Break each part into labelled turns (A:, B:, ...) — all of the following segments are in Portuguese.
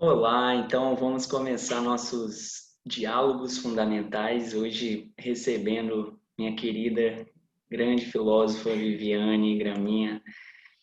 A: Olá, então vamos começar nossos diálogos fundamentais. Hoje recebendo minha querida grande filósofa Viviane Graminha,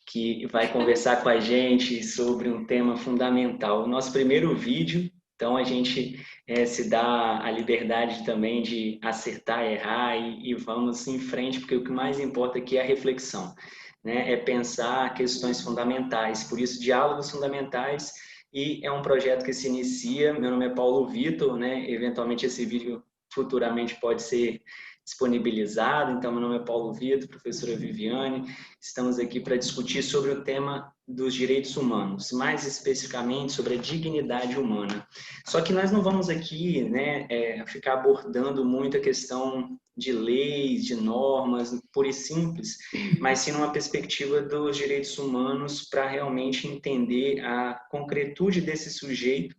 A: que vai conversar com a gente sobre um tema fundamental. O nosso primeiro vídeo, então a gente se dá a liberdade também de acertar, errar e vamos em frente, porque o que mais importa aqui é a reflexão, né? É pensar questões fundamentais. Por isso, diálogos fundamentais. E é um projeto que se inicia. Meu nome é Paulo Vitor, né? Eventualmente esse vídeo futuramente pode ser disponibilizado. Então, meu nome é Paulo Vitor, professora Viviane. Estamos aqui para discutir sobre o tema dos direitos humanos, mais especificamente sobre a dignidade humana. Só que nós não vamos aqui, né, ficar abordando muito a questão de leis, de normas, pura e simples, mas sim numa perspectiva dos direitos humanos para realmente entender a concretude desse sujeito,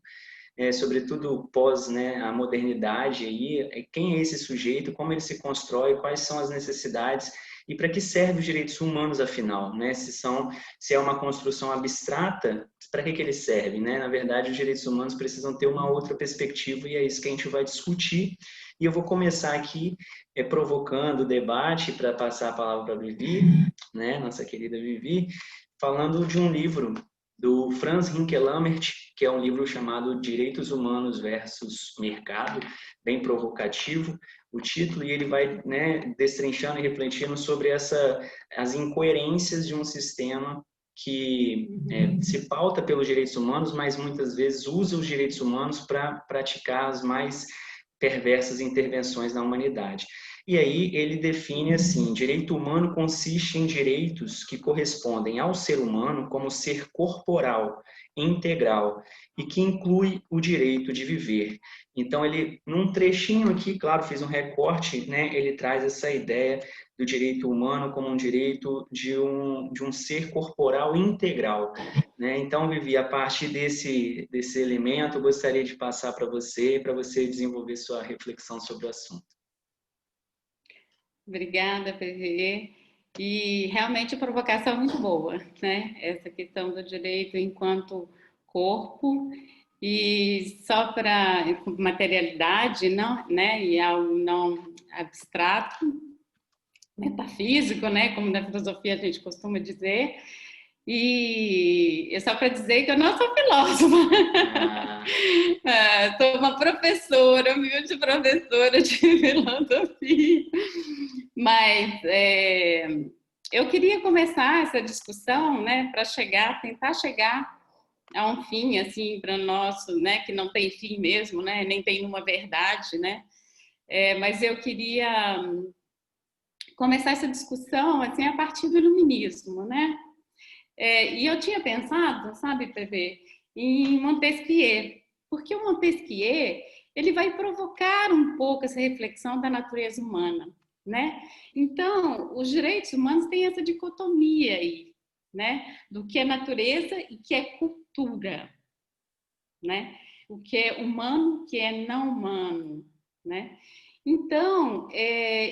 A: sobretudo pós, né, a modernidade aí, quem é esse sujeito, como ele se constrói, quais são as necessidades e para que servem os direitos humanos afinal, né? Se é uma construção abstrata, para que eles servem, né? Na verdade, os direitos humanos precisam ter uma outra perspectiva e é isso que a gente vai discutir. E eu vou começar aqui provocando o debate para passar a palavra para a Vivi, né? Nossa querida Vivi, falando de um livro do Franz Hinkelamert, que é um livro chamado Direitos Humanos versus Mercado, bem provocativo o título, e ele vai, né, destrinchando e refletindo sobre as incoerências de um sistema que se pauta pelos direitos humanos, mas muitas vezes usa os direitos humanos para praticar as mais perversas intervenções na humanidade. E aí ele define assim: direito humano consiste em direitos que correspondem ao ser humano como ser corporal, integral, e que inclui o direito de viver. Então ele, num trechinho aqui, claro, fiz um recorte, né, ele traz essa ideia do direito humano como um direito de um ser corporal integral. Né? Então, Vivi, a partir desse elemento, eu gostaria de passar para você desenvolver sua reflexão sobre o assunto.
B: Obrigada, PV. E realmente a provocação é muito boa, né? Essa questão do direito enquanto corpo e só para materialidade, não, né? E algo não abstrato, metafísico, né? Como na filosofia a gente costuma dizer. E é só para dizer que eu não sou filósofa. Sou uma professora, humilde professora de filosofia. Mas eu queria começar essa discussão, né, para tentar chegar a um fim, assim, para nosso, né, que não tem fim mesmo, né, nem tem uma verdade, né, mas eu queria começar essa discussão, assim, a partir do iluminismo, né, e eu tinha pensado, sabe, PV, em Montesquieu, porque o Montesquieu, ele vai provocar um pouco essa reflexão da natureza humana, né? Então, os direitos humanos têm essa dicotomia aí, né? Do que é natureza e que é cultura, né? O que é humano, o que é não humano, né? Então,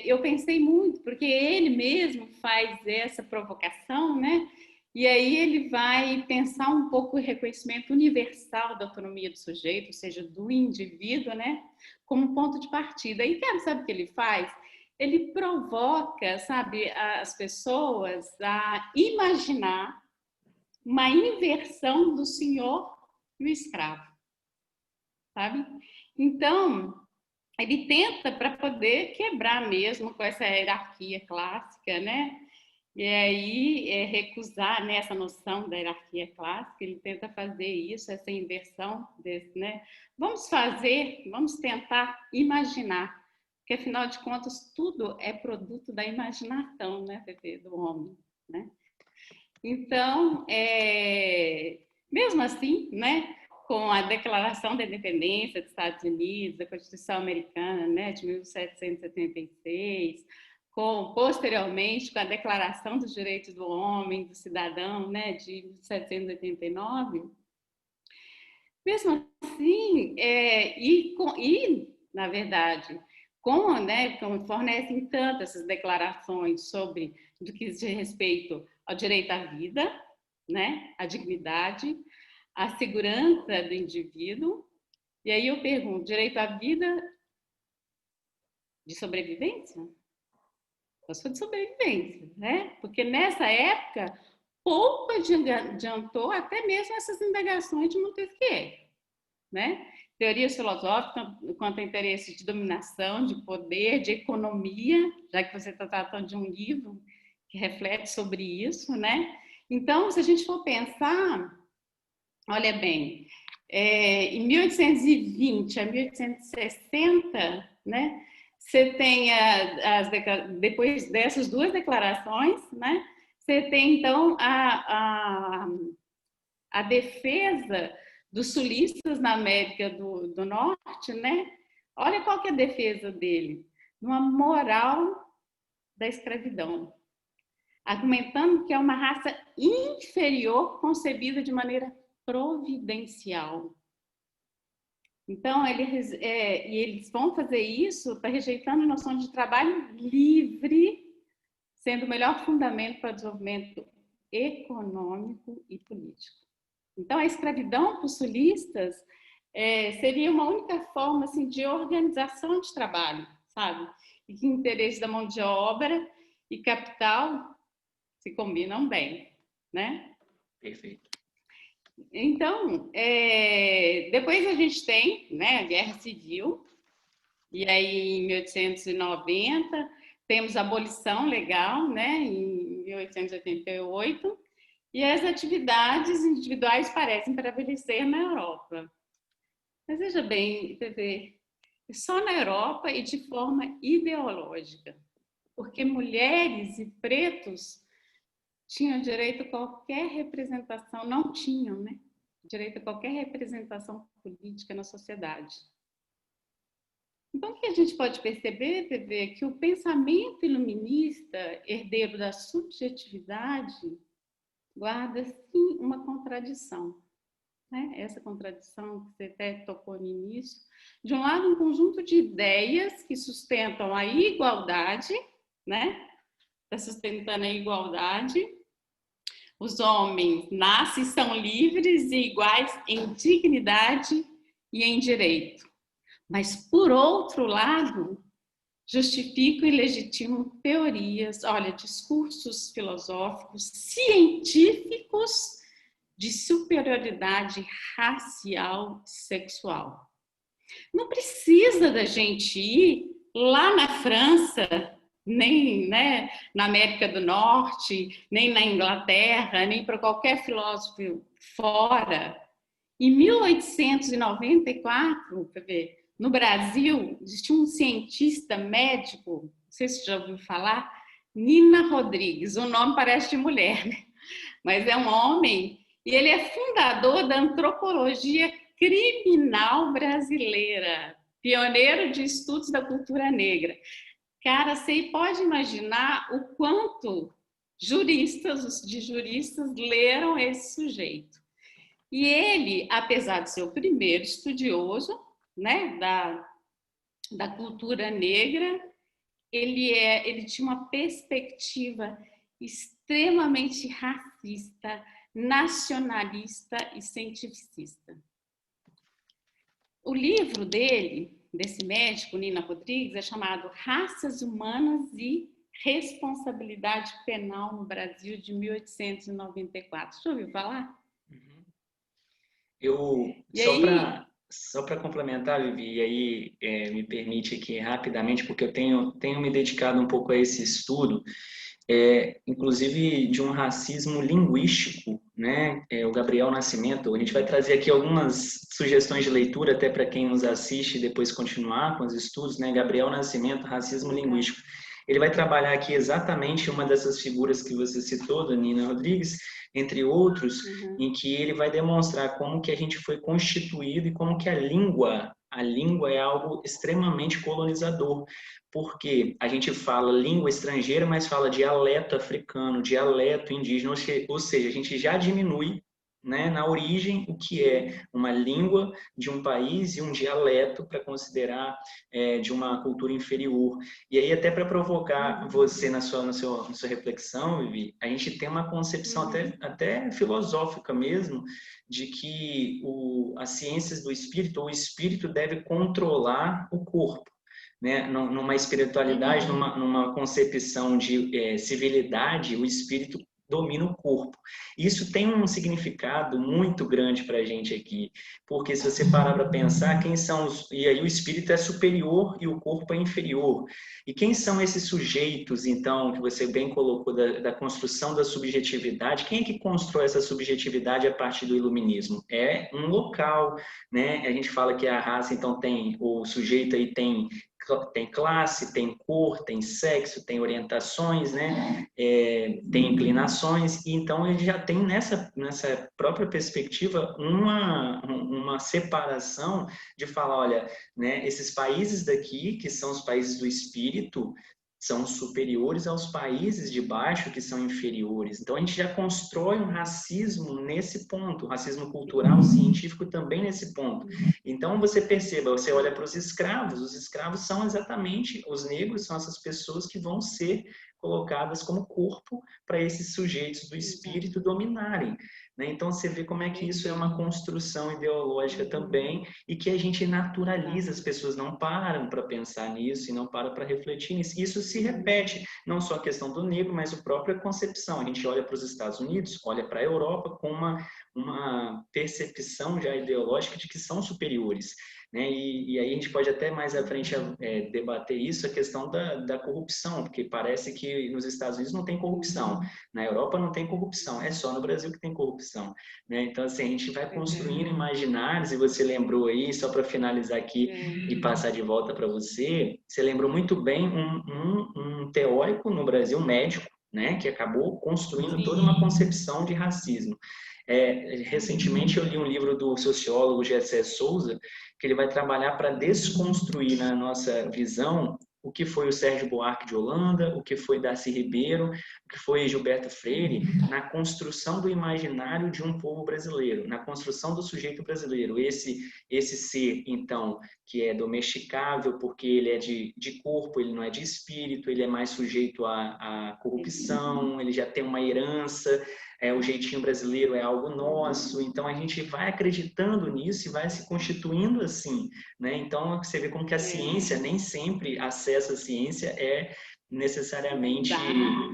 B: eu pensei muito, porque ele mesmo faz essa provocação, né? E aí ele vai pensar um pouco o reconhecimento universal da autonomia do sujeito, ou seja, do indivíduo, né? Como ponto de partida. E sabe o que ele faz? Ele provoca, sabe, as pessoas a imaginar uma inversão do senhor e o escravo, sabe? Então, ele tenta para poder quebrar mesmo com essa hierarquia clássica, né? E aí recusar, né, essa noção da hierarquia clássica, ele tenta fazer isso, essa inversão desse, né? Vamos tentar imaginar, porque afinal de contas tudo é produto da imaginação, né, Pepe, do homem, né? Então, mesmo assim, né, com a Declaração da Independência dos Estados Unidos, a Constituição Americana, né, de 1776, posteriormente com a Declaração dos Direitos do Homem, do Cidadão, né, de 1789, mesmo assim, na verdade, como fornecem tantas essas declarações sobre do que diz respeito ao direito à vida, né, à dignidade, a segurança do indivíduo. E aí eu pergunto, direito à vida de sobrevivência? Eu sou de sobrevivência, né? Porque nessa época, pouco adiantou até mesmo essas indagações de Montesquieu, né? Teorias filosóficas quanto a interesses de dominação, de poder, de economia, já que você está tratando de um livro que reflete sobre isso, né? Então, se a gente for pensar, olha bem, em 1820 a 1860, né? Você tem depois dessas duas declarações, né? Você tem então a defesa dos sulistas na América do Norte, né? Olha qual que é a defesa dele, uma moral da escravidão, argumentando que é uma raça inferior concebida de maneira providencial. Então, eles vão fazer isso para rejeitando a noção de trabalho livre, sendo o melhor fundamento para o desenvolvimento econômico e político. Então, a escravidão para os sulistas seria uma única forma assim, de organização de trabalho, sabe? E que interesses da mão de obra e capital se combinam bem, né?
A: Perfeito.
B: Então, depois a gente tem, né, a Guerra Civil, e aí em 1890 temos a abolição legal, né, em 1888, e as atividades individuais parecem prevalecer na Europa. Mas veja bem, só na Europa e de forma ideológica, porque mulheres e pretos tinham direito a qualquer representação, não tinham, né? Direito a qualquer representação política na sociedade. Então, o que a gente pode perceber, é que o pensamento iluminista, herdeiro da subjetividade, guarda, sim, uma contradição. Né? Essa contradição que você até tocou no início. De um lado, um conjunto de ideias que sustentam a igualdade, né? Está sustentando a igualdade. Os homens nascem, são livres e iguais em dignidade e em direito. Mas, por outro lado, justificam e legitimam teorias, olha, discursos filosóficos, científicos de superioridade racial e sexual. Não precisa da gente ir lá na França, nem, né, na América do Norte, nem na Inglaterra, nem para qualquer filósofo fora. Em 1894, no Brasil, existia um cientista médico, não sei se você já ouviu falar, Nina Rodrigues. O nome parece de mulher, né? Mas é um homem, e ele é fundador da antropologia criminal brasileira, pioneiro de estudos da cultura negra. Cara, você pode imaginar o quanto juristas leram esse sujeito. E ele, apesar de ser o primeiro estudioso, né, da cultura negra, ele tinha uma perspectiva extremamente racista, nacionalista e cientificista. O livro desse médico, Nina Rodrigues, é chamado Raças Humanas e Responsabilidade Penal no Brasil, de 1894. Já ouviu falar?
A: Só para complementar, Vivi, e aí me permite aqui rapidamente, porque eu tenho me dedicado um pouco a esse estudo, inclusive de um racismo linguístico, né? O Gabriel Nascimento, a gente vai trazer aqui algumas sugestões de leitura até para quem nos assiste e depois continuar com os estudos, né? Gabriel Nascimento, racismo linguístico. Ele vai trabalhar aqui exatamente uma dessas figuras que você citou, da Nina Rodrigues, entre outros, em que ele vai demonstrar como que a gente foi constituído e como que a língua é algo extremamente colonizador, porque a gente fala língua estrangeira, mas fala dialeto africano, dialeto indígena, ou seja, a gente já diminui, né, na origem, o que é uma língua de um país e um dialeto para considerar de uma cultura inferior. E aí, até para provocar você na sua reflexão, Vivi, a gente tem uma concepção até filosófica mesmo, de que as ciências do espírito, ou o espírito deve controlar o corpo. Né? Numa espiritualidade, numa concepção de civilidade, o espírito domina o corpo. Isso tem um significado muito grande para a gente aqui, porque se você parar para pensar, quem são os... E aí o espírito é superior e o corpo é inferior. E quem são esses sujeitos, então, que você bem colocou, da construção da subjetividade? Quem é que constrói essa subjetividade a partir do iluminismo? É um local, né? A gente fala que a raça, então, o sujeito aí tem classe, tem cor, tem sexo, tem orientações, né? Tem inclinações, e então ele já tem nessa própria perspectiva uma separação de falar, olha, né, esses países daqui, que são os países do espírito, são superiores aos países de baixo, que são inferiores. Então, a gente já constrói um racismo nesse ponto, racismo cultural, científico também nesse ponto. Então, você perceba, você olha para os escravos são exatamente, os negros são essas pessoas que vão ser colocadas como corpo para esses sujeitos do espírito dominarem. Né? Então, você vê como é que isso é uma construção ideológica também e que a gente naturaliza, as pessoas não param para pensar nisso e não param para refletir nisso. Isso se repete, não só a questão do negro, mas a própria concepção. A gente olha para os Estados Unidos, olha para a Europa com uma percepção já ideológica de que são superiores. Né? E aí a gente pode até mais à frente debater isso, a questão da corrupção, porque parece que nos Estados Unidos não tem corrupção, na Europa não tem corrupção, é só no Brasil que tem corrupção. Né? Então, assim, a gente vai construindo imaginários, e você lembrou aí, só para finalizar aqui e passar de volta para você lembrou muito bem um teórico no Brasil, um médico, né, que acabou construindo toda uma concepção de racismo. Recentemente eu li um livro do sociólogo Gessé Souza, que ele vai trabalhar para desconstruir na nossa visão o que foi o Sérgio Buarque de Holanda, o que foi Darcy Ribeiro, o que foi Gilberto Freire, na construção do imaginário de um povo brasileiro, na construção do sujeito brasileiro. Esse ser, então, que é domesticável, porque ele é de corpo, ele não é de espírito, ele é mais sujeito à corrupção, ele já tem uma herança, o jeitinho brasileiro é algo nosso, então a gente vai acreditando nisso e vai se constituindo assim, né? Então você vê como que a ciência, nem sempre acesso à ciência é necessariamente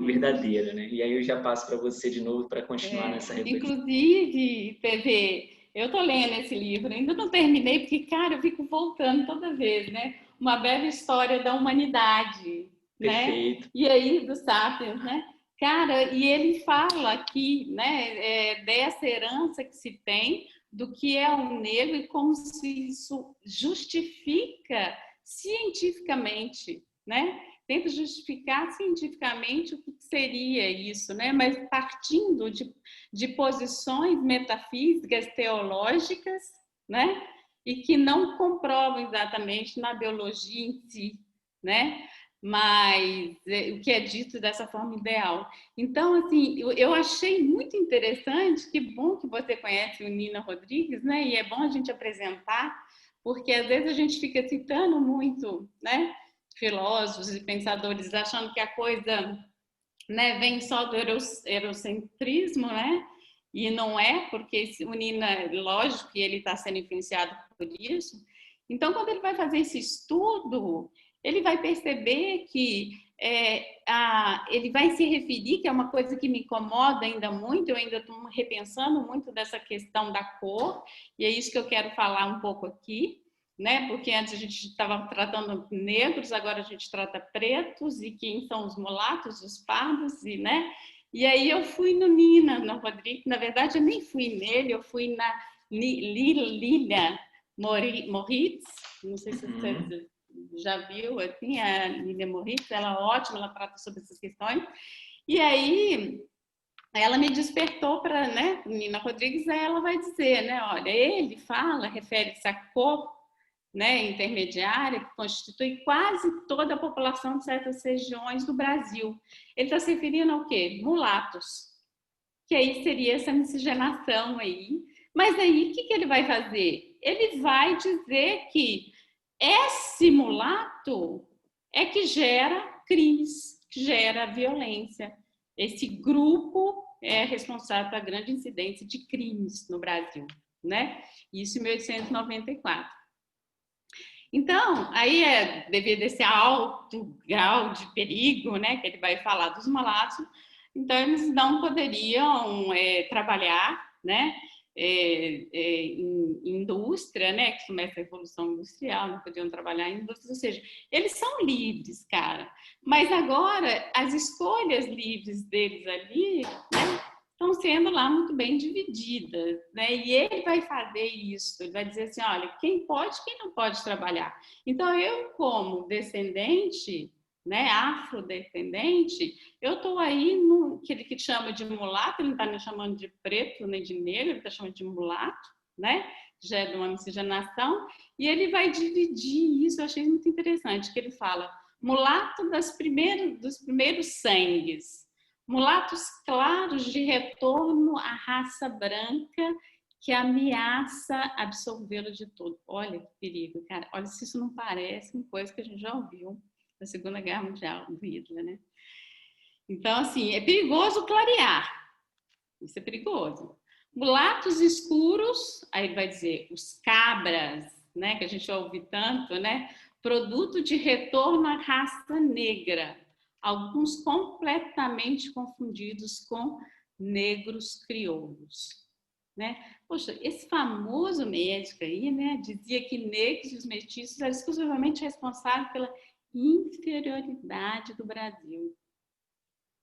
A: verdadeira, né? E aí eu já passo para você de novo para continuar nessa reflexão.
B: Inclusive, PV, eu estou lendo esse livro, ainda não terminei, porque, cara, eu fico voltando toda vez, né? Uma bela história da humanidade,
A: Perfeito.
B: Né? E aí, do Sapiens, né? Cara, e ele fala aqui, né, dessa herança que se tem do que é o negro e como se isso justifica cientificamente, né? Tenta justificar cientificamente o que seria isso, né? Mas partindo de posições metafísicas, teológicas, né? E que não comprovam exatamente na biologia em si, né? Mas o que é dito dessa forma ideal. Então, assim, eu achei muito interessante, que bom que você conhece o Nina Rodrigues, né? E é bom a gente apresentar, porque às vezes a gente fica citando muito, né? Filósofos e pensadores achando que a coisa, né, vem só do eurocentrismo, né? E não é, porque o Nina, lógico que ele está sendo influenciado por isso. Então, quando ele vai fazer esse estudo, ele vai perceber que ele vai se referir, que é uma coisa que me incomoda ainda muito, eu ainda estou repensando muito dessa questão da cor, e é isso que eu quero falar um pouco aqui, né? Porque antes a gente estava tratando negros, agora a gente trata pretos, e quem são os mulatos, os pardos, né? E aí eu fui no Nina, no Rodrigo, na verdade eu nem fui nele, eu fui na Lilia Moritz, não sei se você já viu, assim, a Lilia Moritz, ela é ótima, ela trata sobre essas questões. E aí ela me despertou para, né, Nina Rodrigues, aí ela vai dizer, né, olha, ele fala, refere-se à cor, né, intermediária, que constitui quase toda a população de certas regiões do Brasil. Ele está se referindo ao quê? Mulatos. que aí seria essa miscigenação aí. Mas aí, o que ele vai fazer? Ele vai dizer que esse mulato é que gera crimes, que gera violência. Esse grupo é responsável pela grande incidência de crimes no Brasil, né? Isso em 1894. Então, aí devido a esse alto grau de perigo, né, que ele vai falar dos mulatos, então eles não poderiam trabalhar, né, em indústria, né, que começa a Revolução Industrial, não podiam trabalhar em indústria, ou seja, eles são livres, cara, mas agora as escolhas livres deles ali, né, estão sendo lá muito bem divididas, né? E ele vai fazer isso, ele vai dizer assim, olha, quem pode, quem não pode trabalhar. Então, eu como descendente, né, afrodescendente, eu estou aí no que ele chama de mulato, ele não está me chamando de preto nem de negro, ele está chamando de mulato, né? Já é de uma miscigenação, e ele vai dividir isso, eu achei muito interessante, que ele fala mulato dos primeiros sangues, mulatos claros de retorno à raça branca que ameaça absorvê-lo de todo. Olha que perigo, cara. Olha se isso não parece uma coisa que a gente já ouviu na Segunda Guerra Mundial, do Hitler, né? Então, assim, é perigoso clarear. Isso é perigoso. Mulatos escuros, aí ele vai dizer, os cabras, né, que a gente ouve tanto, né? Produto de retorno à raça negra. Alguns completamente confundidos com negros crioulos, né? Poxa, esse famoso médico aí, né, dizia que negros e os mestiços eram exclusivamente responsáveis pela inferioridade do Brasil,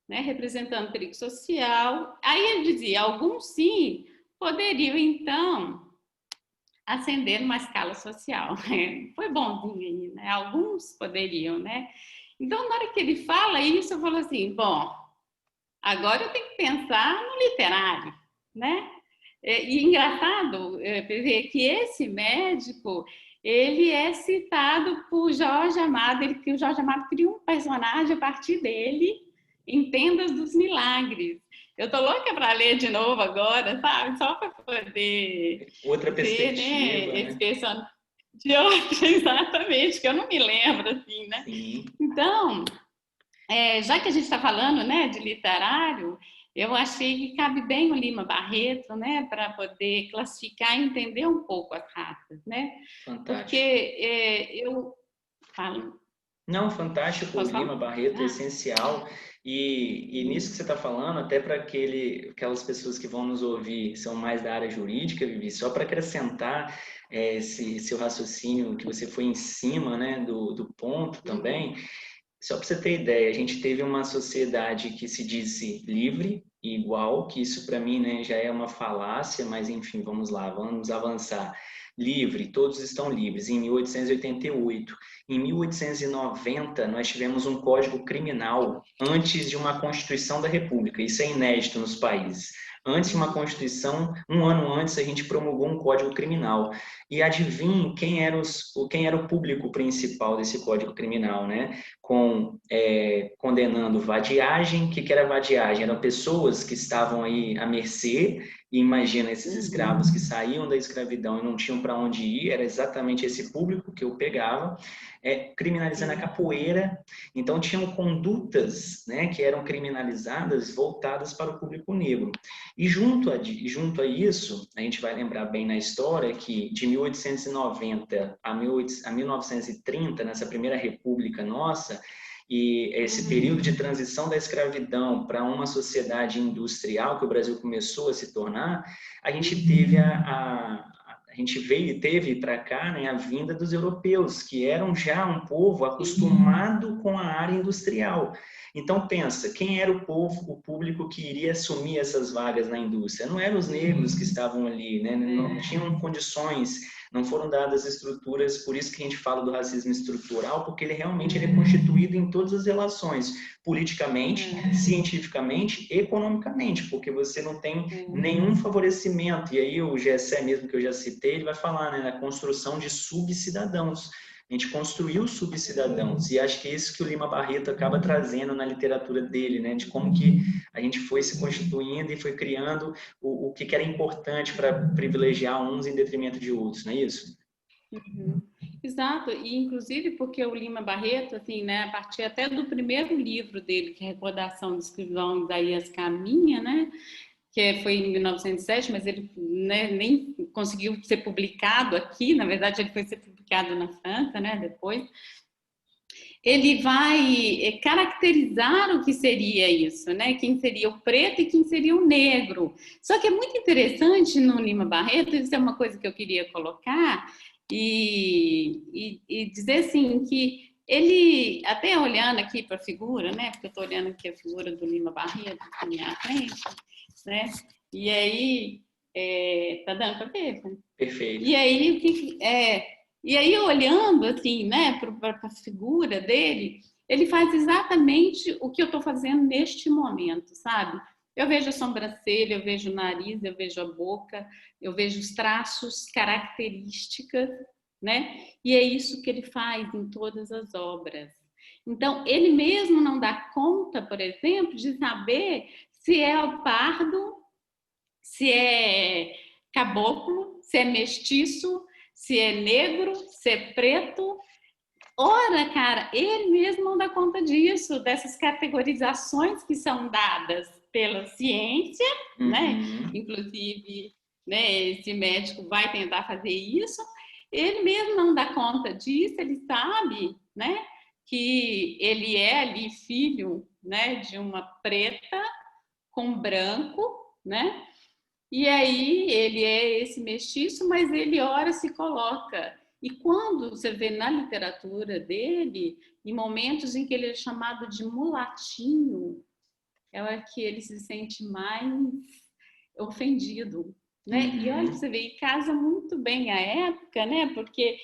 B: né, representando perigo social. Aí ele dizia, alguns sim poderiam então ascender numa escala social. Foi bonzinho aí, né? Alguns poderiam, né? Então, na hora que ele fala isso, eu falo assim, bom, agora eu tenho que pensar no literário, né? E engraçado ver que esse médico, ele é citado por Jorge Amado, que o Jorge Amado criou um personagem a partir dele em Tendas dos Milagres. Eu tô louca para ler de novo agora, sabe? Só para poder
A: outra perspectiva,
B: né? Esse personagem de outra, exatamente, que eu não me lembro, assim, né?
A: Sim.
B: Então, já que a gente está falando, né, de literário, eu achei que cabe bem o Lima Barreto, né, para poder classificar e entender um pouco as raças, né?
A: Fantástico.
B: Porque eu falo.
A: Não, fantástico, o Lima Barreto é essencial. E nisso que você está falando, até para aquelas pessoas que vão nos ouvir são mais da área jurídica, Vivi, só para acrescentar esse seu raciocínio que você foi em cima, né, do ponto também, só para você ter ideia, a gente teve uma sociedade que se disse livre e igual, que isso para mim, né, já é uma falácia, mas enfim, vamos lá, vamos avançar. Livre, todos estão livres, em 1888. Em 1890, nós tivemos um Código Criminal antes de uma Constituição da República. Isso é inédito nos países. Antes de uma Constituição, um ano antes, a gente promulgou um Código Criminal. E adivinhe quem era o público principal desse Código Criminal, né? Condenando vadiagem. O que era vadiagem? Eram pessoas que estavam aí à mercê. E imagina esses escravos que saíam da escravidão e não tinham para onde ir, era exatamente esse público que eu pegava, criminalizando a capoeira. Então tinham condutas, né, que eram criminalizadas voltadas para o público negro. E junto a isso, a gente vai lembrar bem na história que de 1890 a 1930, nessa primeira república nossa, e esse período de transição da escravidão para uma sociedade industrial que o Brasil começou a se tornar, a gente teve para cá, né, a vinda dos europeus, que eram já um povo acostumado com a área industrial. Então pensa, quem era o público que iria assumir essas vagas na indústria? Não eram os negros que estavam ali, né? Não tinham condições, não foram dadas estruturas, por isso que a gente fala do racismo estrutural, porque ele realmente é constituído em todas as relações, politicamente, cientificamente, economicamente, porque você não tem nenhum favorecimento. E aí o Gessé mesmo que eu já citei, ele vai falar, né, na construção de subcidadãos. A gente construiu subcidadãos, e acho que é isso que o Lima Barreto acaba trazendo na literatura dele, né? De como que a gente foi se constituindo e foi criando o que era importante para privilegiar uns em detrimento de outros, não é isso?
B: Uhum. Exato, e inclusive porque o Lima Barreto, assim, né, a partir até do primeiro livro dele, que é Recordação do Escrivão Isaías Caminha, né, que foi em 1907, mas ele, né, nem conseguiu ser publicado aqui, na verdade ele foi ser publicado na França, né, depois. Ele vai caracterizar o que seria isso, né? Quem seria o preto e quem seria o negro. Só que é muito interessante no Lima Barreto, isso é uma coisa que eu queria colocar, e dizer assim que ele, até olhando aqui para a figura, né? Porque eu estou olhando aqui a figura do Lima Barreto na minha frente, né? E aí, tá dando para ver?
A: Perfeito.
B: E aí, o que e aí, olhando assim, né, para a figura dele, ele faz exatamente o que eu estou fazendo neste momento, sabe? Eu vejo a sobrancelha, eu vejo o nariz, eu vejo a boca, eu vejo os traços, características, né? E é isso que ele faz em todas as obras. Então, ele mesmo não dá conta, por exemplo, de saber se é o pardo, se é caboclo, se é mestiço, se é negro, se é preto. Ora, cara, ele mesmo não dá conta disso, dessas categorizações que são dadas pela ciência, né? Inclusive, né, esse médico vai tentar fazer isso. Ele mesmo não dá conta disso, ele sabe, né, que ele é ali filho, né, de uma preta com branco, né? E aí ele é esse mestiço, mas ele ora se coloca. E quando você vê na literatura dele, em momentos em que ele é chamado de mulatinho, é hora que ele se sente mais ofendido, né? E olha, você vê, e casa muito bem a época, né? Porque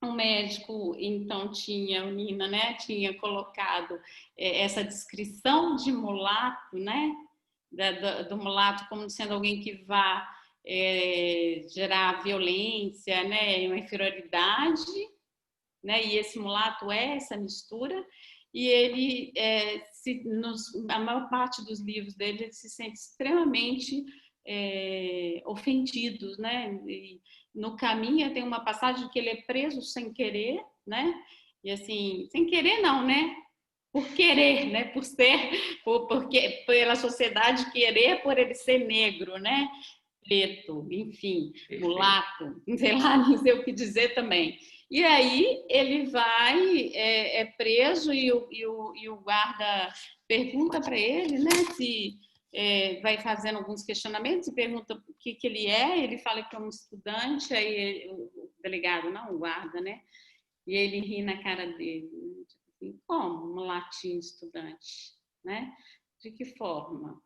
B: o médico, então, tinha, o Nina, né? Tinha colocado essa descrição de mulato, né? Do mulato como sendo alguém que vá gerar violência, né, uma inferioridade, né, e esse mulato é essa mistura, e ele, a maior parte dos livros dele, ele se sente extremamente ofendido, né, e no caminho tem uma passagem que ele é preso sem querer, né, e assim, sem querer não, né, por querer, né? Por ser, porque pela sociedade querer por ele ser negro, né? Preto, enfim, mulato, sei lá, não sei o que dizer também. E aí ele vai, é preso e o guarda pergunta para ele, né? Se vai fazendo alguns questionamentos e pergunta o que ele é. Ele fala que é um estudante, aí o delegado, não, o guarda, né? E ele ri na cara dele. Como um latim estudante, né? De que forma?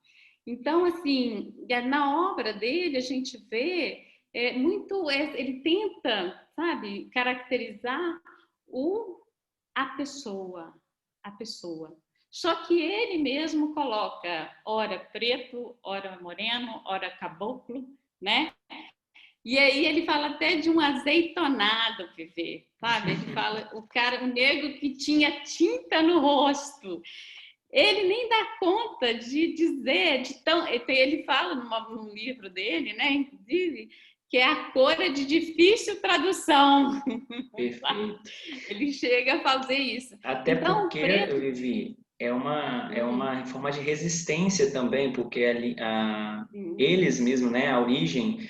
B: Então, assim, na obra dele a gente vê ele tenta, sabe, caracterizar a pessoa, a pessoa. Só que ele mesmo coloca ora preto, ora moreno, ora caboclo, né? E aí ele fala até de um azeitonado, Viver, sabe? Ele fala o negro que tinha tinta no rosto. Ele nem dá conta de dizer, ele fala num livro dele, né? Inclusive, que a cor é de difícil tradução.
A: Perfeito.
B: Ele chega a fazer isso.
A: Até então, porque, Vivi, é uma forma de resistência também, porque eles mesmos, né, a origem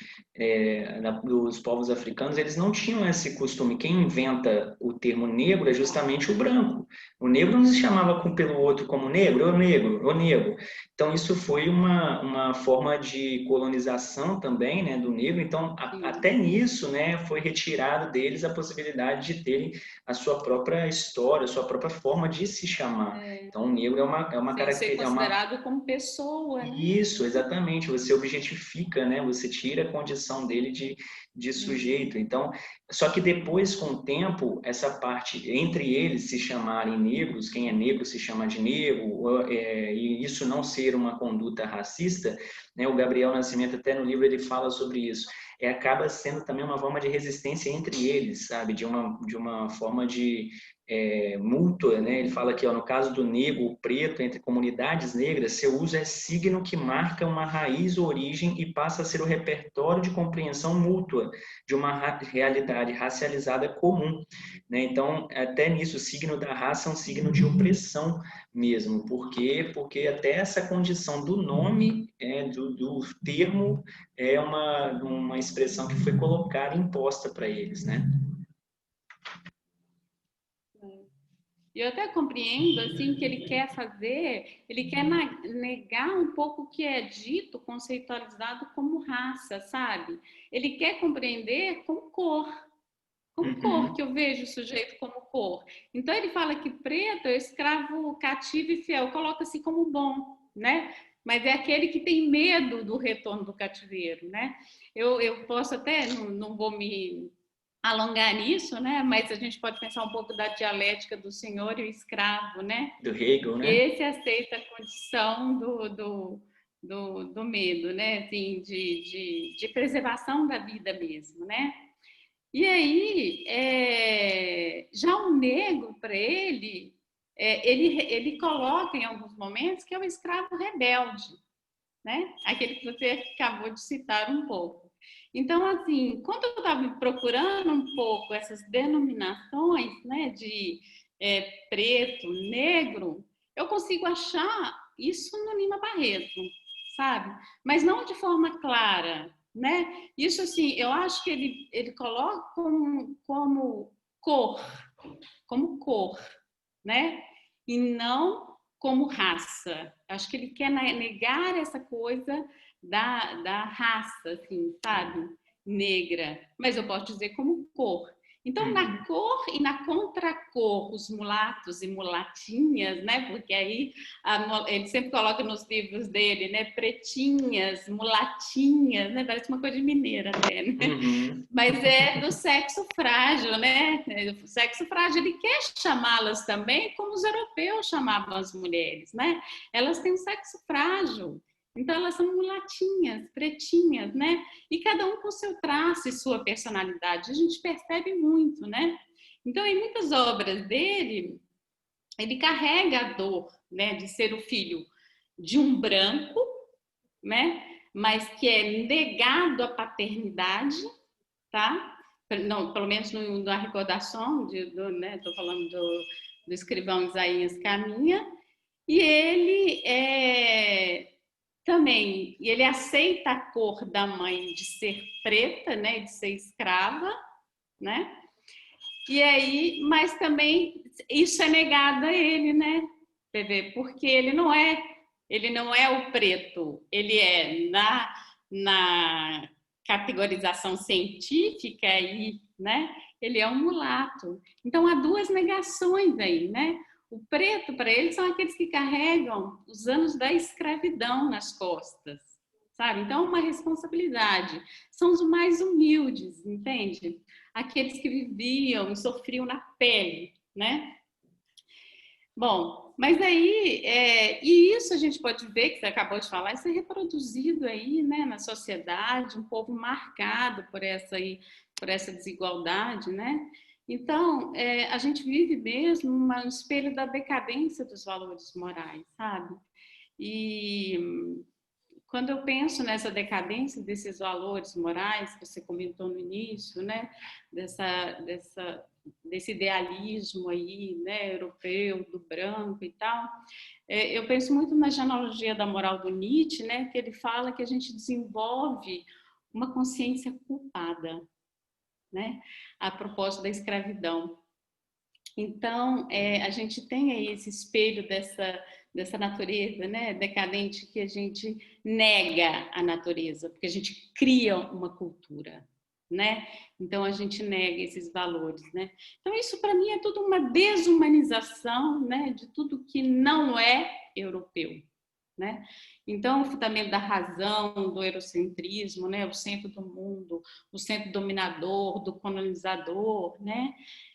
A: dos povos africanos, eles não tinham esse costume. Quem inventa o termo negro é justamente o branco. O negro não se chamava pelo outro como negro, ou negro, ou negro. Então, isso foi uma forma de colonização também, né, do negro. Então, até nisso, né, foi retirado deles a possibilidade de terem a sua própria história, a sua própria forma de se chamar. Então, o negro é uma característica.
B: Ser considerado como pessoa, né?
A: Isso, exatamente. Você objetifica, né? Você tira a condição dele de sujeito. Então, só que depois, com o tempo, essa parte entre eles se chamarem negros, quem é negro se chama de negro, e isso não ser uma conduta racista, né? O Gabriel Nascimento até no livro ele fala sobre isso. acaba sendo também uma forma de resistência entre eles, sabe? De uma forma de mútua, né? Ele fala aqui, ó, no caso do negro, o preto, entre comunidades negras, seu uso é signo que marca uma raiz ou origem e passa a ser o repertório de compreensão mútua de uma realidade racializada comum, né? Então, até nisso, o signo da raça é um signo de opressão mesmo. Por quê? Porque até essa condição do nome, do termo, é uma expressão que foi colocada, imposta para eles, né?
B: E eu até compreendo assim que ele quer fazer, ele quer negar um pouco o que é dito, conceitualizado como raça, sabe? Ele quer compreender como cor, que eu vejo o sujeito como cor. Então ele fala que preto é escravo cativo e fiel, coloca assim como bom, né? Mas é aquele que tem medo do retorno do cativeiro, né? Eu posso até, não vou me alongar nisso, né? Mas a gente pode pensar um pouco da dialética do senhor e o escravo, né?
A: Do Hegel, né?
B: Esse aceita a condição do medo, né? Assim, de preservação da vida mesmo, né? E aí, já o negro, para ele, ele coloca em alguns momentos que é o escravo rebelde, né? Aquele que você acabou de citar um pouco. Então, assim, quando eu estava procurando um pouco essas denominações, né, de preto, negro, eu consigo achar isso no Lima Barreto, sabe? Mas não de forma clara, né? Isso, assim, eu acho que ele coloca como cor, né? E não como raça. Acho que ele quer negar essa coisa da raça, assim, sabe? Negra. Mas eu posso dizer como cor. Então, na cor e na contracor, os mulatos e mulatinhas, né? Porque aí ele sempre coloca nos livros dele, né? Pretinhas, mulatinhas, né? Parece uma coisa de mineira até, né? Mas é do sexo frágil, né? O sexo frágil, ele quer chamá-las também como os europeus chamavam as mulheres, né? Elas têm um sexo frágil. Então, elas são mulatinhas, pretinhas, né? E cada um com seu traço e sua personalidade. A gente percebe muito, né? Então, em muitas obras dele, ele carrega a dor, né? De ser o filho de um branco, né? Mas que é negado a paternidade, tá? Não, pelo menos na recordação, né? Estou falando do escrivão Isaías Caminha. E ele também, ele aceita a cor da mãe de ser preta, né, de ser escrava, né? E aí, mas também isso é negado a ele, né? Porque ele não é o preto, ele é na categorização científica aí, né? Ele é um mulato. Então há duas negações aí, né? O preto, para eles, são aqueles que carregam os anos da escravidão nas costas, sabe? Então, uma responsabilidade. São os mais humildes, entende? Aqueles que viviam e sofriam na pele, né? Bom, mas aí, e isso a gente pode ver, que você acabou de falar, isso é reproduzido aí, né, na sociedade, um povo marcado por essa desigualdade, né? Então, a gente vive mesmo um espelho da decadência dos valores morais, sabe? E quando eu penso nessa decadência desses valores morais que você comentou no início, né? Desse idealismo aí, né, europeu, do branco e tal, eu penso muito na genealogia da moral do Nietzsche, né, que ele fala que a gente desenvolve uma consciência culpada, né, a propósito da escravidão. Então, a gente tem aí esse espelho dessa natureza, né, decadente, que a gente nega a natureza, porque a gente cria uma cultura, né? Então a gente nega esses valores, né? Então isso para mim é tudo uma desumanização, né, de tudo que não é europeu, né? Então o fundamento da razão, do eurocentrismo, né, o centro do mundo, o centro dominador, do colonizador, né?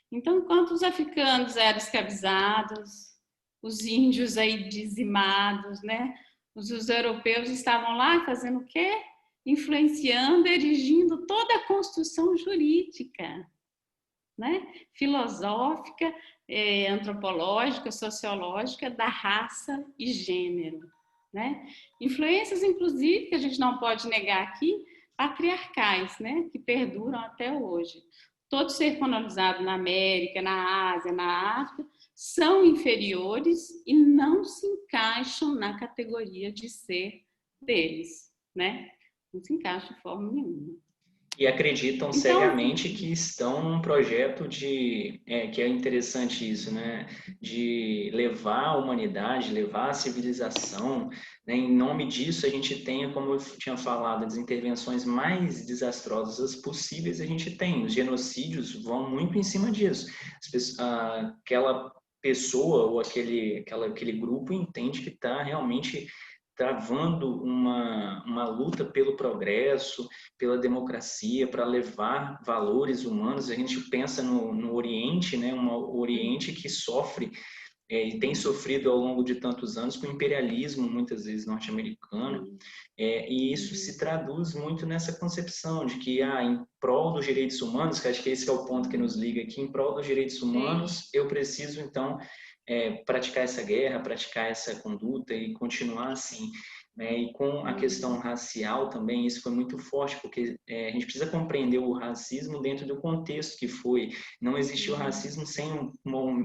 B: Então, enquanto os africanos eram escravizados, os índios aí dizimados, né? Os europeus estavam lá fazendo o quê? Influenciando, erigindo toda construção jurídica, né? Filosófica, antropológica, sociológica da raça e gênero, né? Influências, inclusive, que a gente não pode negar aqui, patriarcais, né? Que perduram até hoje. Todo ser colonizado na América, na Ásia, na África, são inferiores e não se encaixam na categoria de ser deles, né? Não se encaixam de forma nenhuma.
A: E acreditam
B: Então,
A: cegamente que estão num projeto que é interessante isso, né? De levar a humanidade, levar a civilização, né? Em nome disso, a gente tem, como eu tinha falado, as intervenções mais desastrosas possíveis a gente tem. Os genocídios vão muito em cima disso. Aquela pessoa ou aquele grupo entende que está realmente travando uma luta pelo progresso, pela democracia, para levar valores humanos. A gente pensa no Oriente, né? Um Oriente que sofre e tem sofrido ao longo de tantos anos com o imperialismo, muitas vezes norte-americano, e isso se traduz muito nessa concepção de que, em prol dos direitos humanos, que acho que esse é o ponto que nos liga aqui, em prol dos direitos humanos, eu preciso, então, praticar essa guerra, praticar essa conduta e continuar assim. E com a questão racial também, isso foi muito forte, porque a gente precisa compreender o racismo dentro do contexto que foi. Não existiu racismo sem um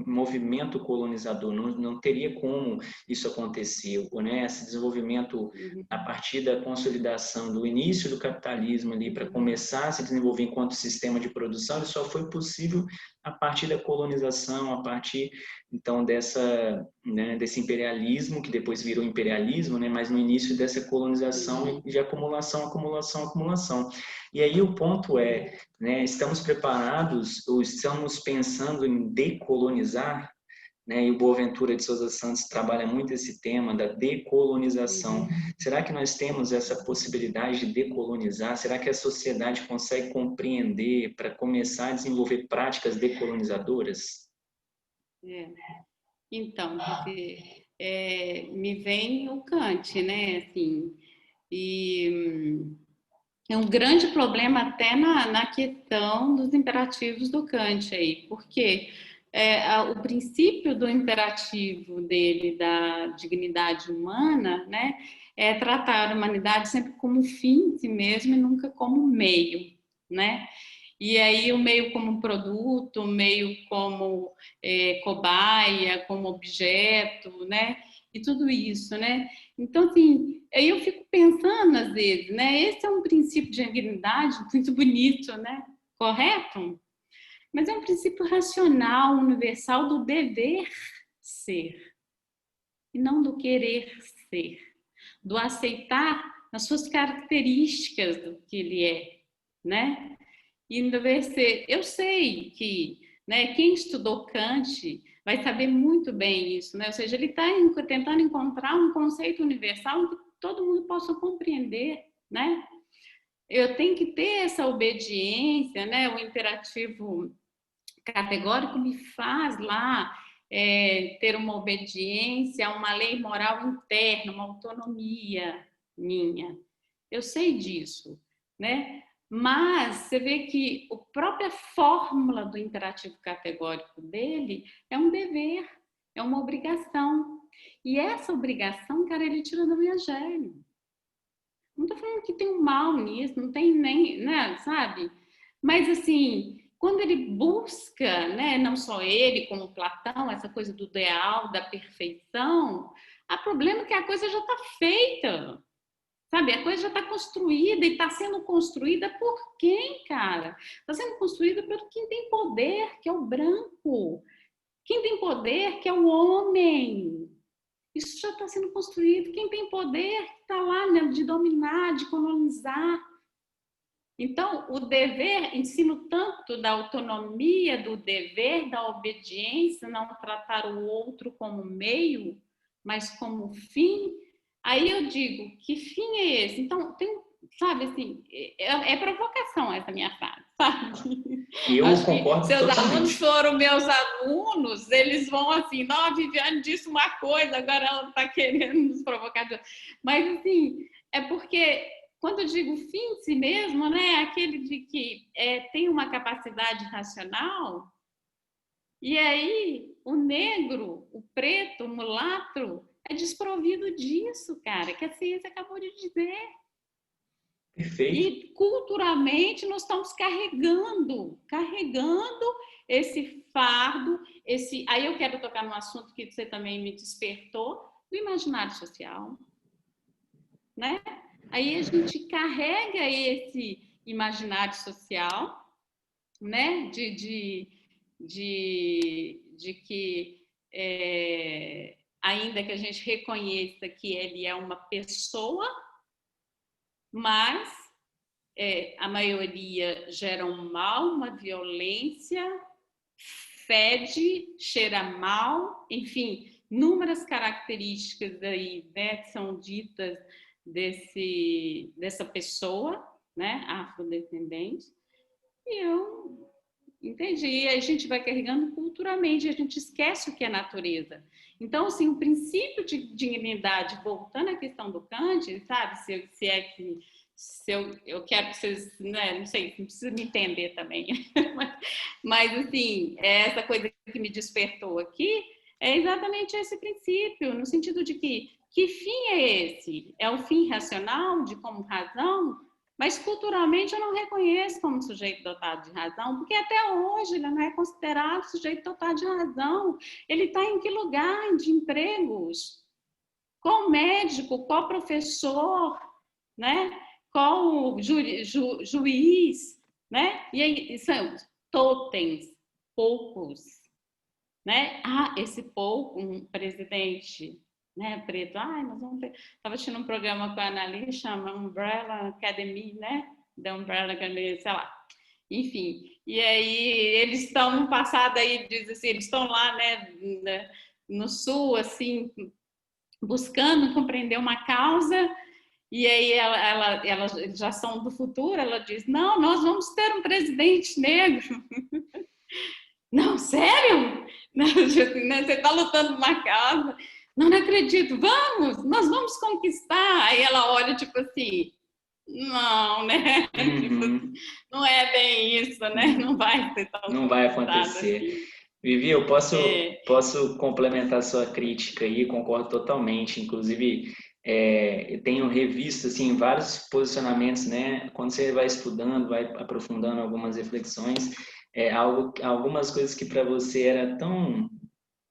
A: movimento colonizador, não teria como isso acontecer. Né? Esse desenvolvimento a partir da consolidação do início do capitalismo ali, para começar a se desenvolver enquanto sistema de produção, isso só foi possível a partir da colonização, a partir então desse imperialismo que depois virou imperialismo, né? Mas no início dessa colonização e de acumulação. E aí o ponto é, né? Estamos preparados ou estamos pensando em decolonizar? Né? E o Boaventura de Souza Santos trabalha muito esse tema da decolonização. Será que nós temos essa possibilidade de decolonizar? Será que a sociedade consegue compreender para começar a desenvolver práticas decolonizadoras?
B: Então, me vem o Kant, né? Assim, e é um grande problema até na questão dos imperativos do Kant aí, porque o princípio do imperativo dele da dignidade humana, né, é tratar a humanidade sempre como fim em si mesmo e nunca como meio, né? E aí o meio como produto, o meio como cobaia, como objeto, né? E tudo isso, né? Então, assim, aí eu fico pensando às vezes, né? Esse é um princípio de dignidade muito bonito, né? Correto? Mas é um princípio racional, universal do dever ser e não do querer ser, do aceitar as suas características do que ele é, né? E no dever ser, eu sei que, né, quem estudou Kant vai saber muito bem isso, né? Ou seja, ele está tentando encontrar um conceito universal que todo mundo possa compreender, né? Eu tenho que ter essa obediência, né? O imperativo categórico me faz lá ter uma obediência a uma lei moral interna, uma autonomia minha. Eu sei disso, né? Mas você vê que a própria fórmula do imperativo categórico dele é um dever, é uma obrigação. E essa obrigação, cara, ele tira do evangelho. Não estou falando que tem um mal nisso, não tem nem, né, sabe? Mas, assim, quando ele busca, né, não só ele, como Platão, essa coisa do ideal, da perfeição, há problema que a coisa já está feita. Sabe, a coisa já está construída e está sendo construída por quem, cara? Está sendo construída por quem tem poder, que é o branco. Quem tem poder, que é o homem. Isso já está sendo construído. Quem tem poder, que está lá, né, de dominar, de colonizar. Então, o dever, ensino tanto da autonomia, do dever, da obediência, não tratar o outro como meio, mas como fim. Aí eu digo, que fim é esse? Então, sabe assim, é provocação essa minha frase, sabe?
A: Eu
B: acho
A: concordo
B: que seus
A: totalmente.
B: alunos foram meus alunos, eles vão assim, não, a Viviane disse uma coisa, agora ela está querendo nos provocar. Mas, assim, é porque quando eu digo fim de si mesmo, né, aquele de que tem uma capacidade racional, e aí o negro, o preto, o mulato é desprovido disso, cara, que a ciência acabou de dizer.
A: Perfeito.
B: E culturalmente nós estamos carregando esse fardo, aí eu quero tocar num assunto que você também me despertou, do imaginário social, né? Aí a gente carrega esse imaginário social, né? De que ainda que a gente reconheça que ele é uma pessoa, mas a maioria gera um mal, uma violência, fede, cheira mal, enfim, inúmeras características aí, né, que são ditas dessa pessoa, né, afrodescendente, e eu entendi. E a gente vai carregando culturalmente, a gente esquece o que é natureza. Então, assim, o princípio de dignidade, voltando à questão do Kant, sabe, se é que eu quero que vocês, né, não sei, não precisa me entender também, mas assim, essa coisa que me despertou aqui é exatamente esse princípio, no sentido de que fim é esse? É o fim racional, de como razão? Mas culturalmente eu não reconheço como sujeito dotado de razão, porque até hoje ele não é considerado sujeito dotado de razão. Ele está em que lugar de empregos? Qual médico, qual professor, né? Qual juiz, né? E aí são totens, poucos, né? Esse pouco, um presidente, né, preto. Nós vamos ter... Estava assistindo um programa com a Annalise, chama Umbrella Academy, né? Da Umbrella Academy, sei lá. Enfim, e aí eles estão no passado aí, diz assim, eles estão lá, né, no sul, assim, buscando compreender uma causa. E aí elas já são do futuro, ela diz, não, nós vamos ter um presidente negro. Não, sério? Você está lutando uma causa? Não, não acredito, nós vamos conquistar. Aí ela olha, tipo assim, não, né?
A: Uhum.
B: Tipo assim, não é bem isso, né? Não vai ser tão
A: Não vai acontecer.
B: assim.
A: Vivi, eu posso complementar sua crítica aí, concordo totalmente. Inclusive, eu tenho revisto assim, vários posicionamentos, né? Quando você vai estudando, vai aprofundando algumas reflexões, algumas coisas que para você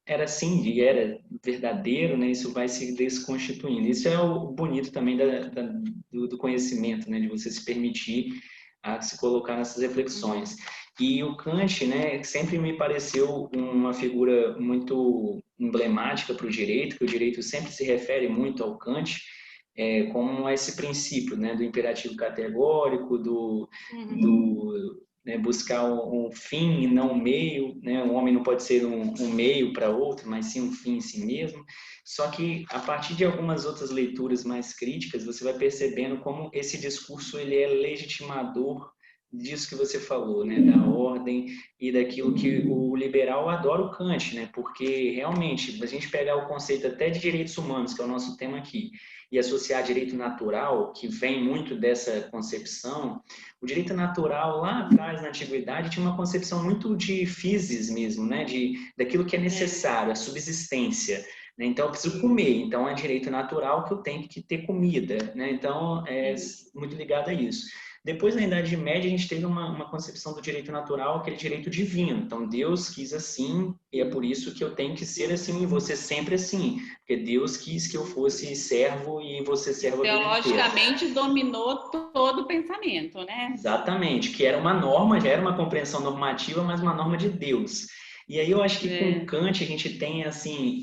A: era assim, era verdadeiro, né? Isso vai se desconstituindo. Isso é o bonito também do conhecimento, né? De você se permitir a se colocar nessas reflexões. E o Kant, né, sempre me pareceu uma figura muito emblemática para o direito, que o direito sempre se refere muito ao Kant, como esse princípio, né, do imperativo categórico, né, buscar um fim e não um meio, né? Um homem não pode ser um meio para outro, mas sim um fim em si mesmo. Só que a partir de algumas outras leituras mais críticas, você vai percebendo como esse discurso ele é legitimador disso que você falou, né, da ordem e daquilo que o liberal adora o Kant, né? Porque realmente, a gente pegar o conceito até de direitos humanos, que é o nosso tema aqui, e associar direito natural, que vem muito dessa concepção, o direito natural lá atrás, na antiguidade, tinha uma concepção muito de physis mesmo, né? Daquilo que é necessário, a subsistência. Né? Então, eu preciso comer, então é direito natural que eu tenho que ter comida. Né? Então, é muito ligado a isso. Depois, na Idade Média, a gente teve uma concepção do direito natural, aquele direito divino. Então, Deus quis assim, e é por isso que eu tenho que ser assim, e você sempre assim. Porque Deus quis que eu fosse servo e você servo a vida inteira.
B: Teologicamente, dominou todo o pensamento, né?
A: Exatamente, que era uma norma, já era uma compreensão normativa, mas uma norma de Deus. E aí eu acho que com Kant a gente tem, assim,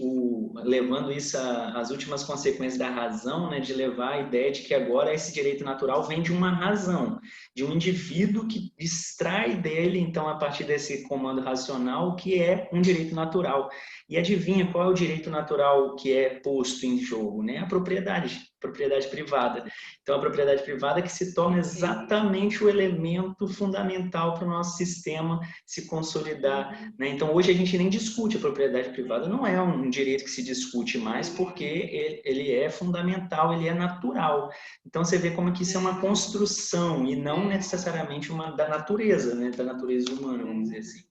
A: levando isso às últimas consequências da razão, né, de levar a ideia de que agora esse direito natural vem de uma razão, de um indivíduo que extrai dele, então, a partir desse comando racional, o que é um direito natural. E adivinha qual é o direito natural que é posto em jogo? Né? A propriedade. propriedade privada. Então, a propriedade privada que se torna exatamente o elemento fundamental para o nosso sistema se consolidar, né? Então, hoje a gente nem discute a propriedade privada, não é um direito que se discute mais, porque ele é fundamental, ele é natural. Então, você vê como que isso é uma construção e não necessariamente uma da natureza, né? Da natureza humana, vamos dizer assim.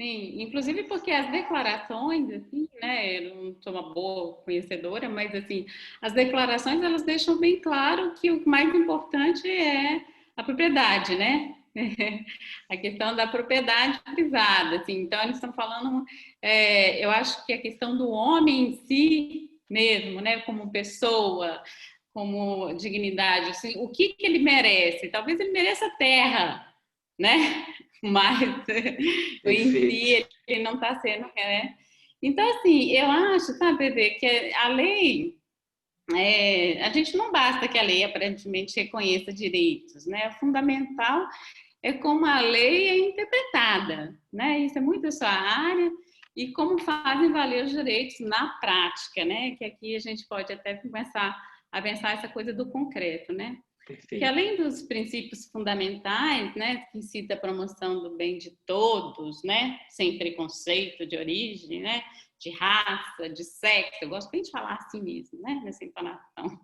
B: Sim, inclusive porque as declarações, assim, né, eu não sou uma boa conhecedora, mas, assim, as declarações, elas deixam bem claro que o mais importante é a propriedade, né? A questão da propriedade privada, assim. Então, eles estão falando, eu acho que a questão do homem em si mesmo, né, como pessoa, como dignidade, assim, o que ele merece? Talvez ele mereça a terra, né? Mas em si ele não está sendo, né? Então, assim, eu acho, sabe, Bebê, que a lei, a gente não basta que a lei aparentemente reconheça direitos, né? O fundamental é como a lei é interpretada, né? Isso é muito a sua área e como fazem valer os direitos na prática, né? Que aqui a gente pode até começar a pensar essa coisa do concreto, né? Que além dos princípios fundamentais, né, que cita a promoção do bem de todos, né, sem preconceito de origem, né, de raça, de sexo, eu gosto bem de falar assim mesmo, né, nessa entonação.